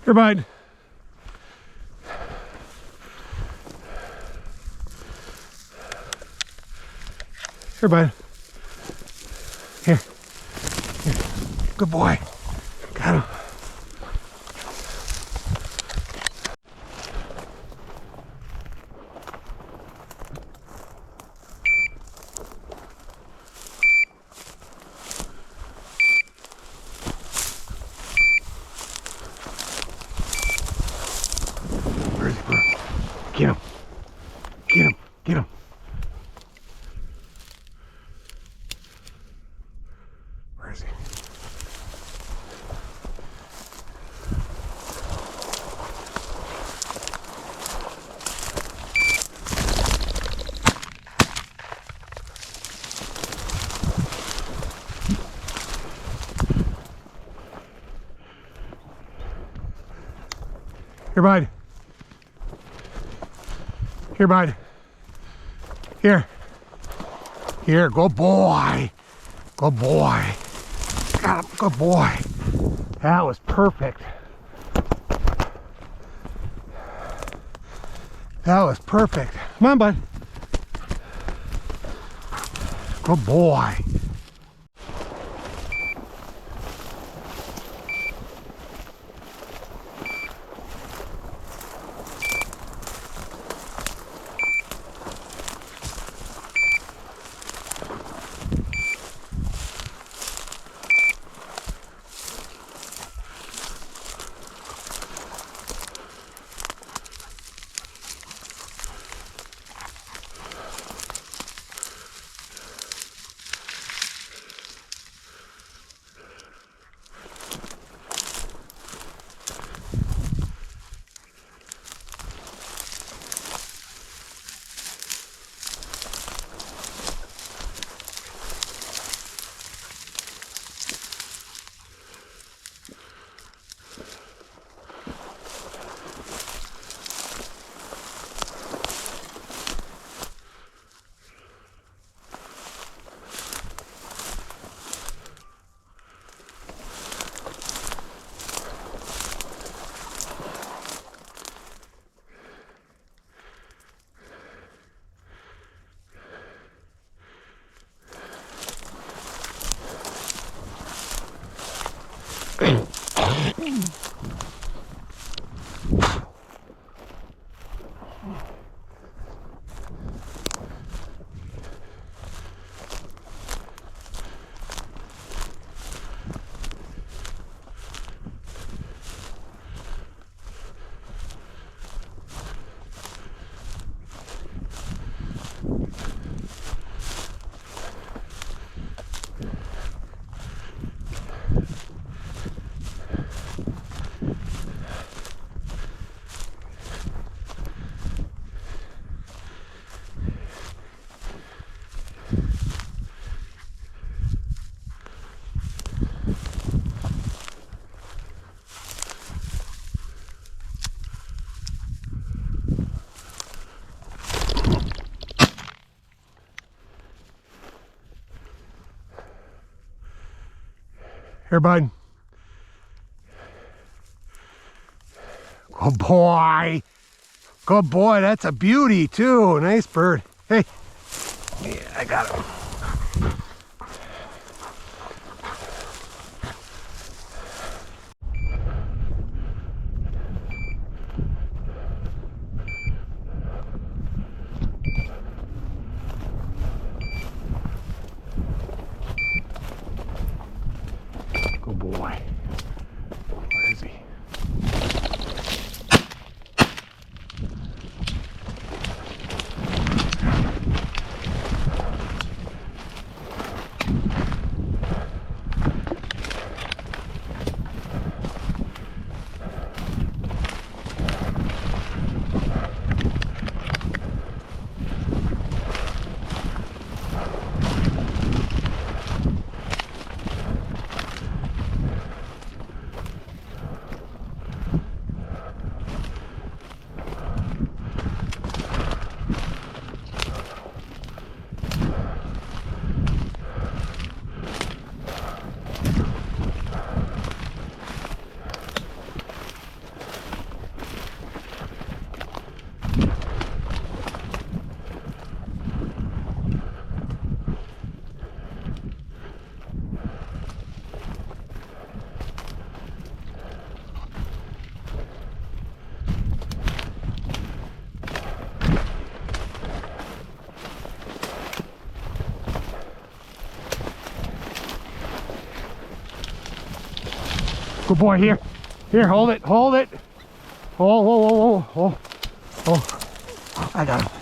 Here, bud. Here, bud. Here. Here. Good boy. Got him. Where is he, bro? Get him. Get him. Get him. Where is he? Here, bud. Here, bud. Here. Here, good boy. Good boy. Got him, good boy. That was perfect. That was perfect. Come on, bud. Good boy. Here, bud. Good boy. Good boy. That's a beauty, too. Nice bird. Hey. Yeah, I got him. Good boy. Where is he? Good boy, here. Here, hold it, hold it. Oh, whoa, whoa, whoa, whoa. Oh, I got him.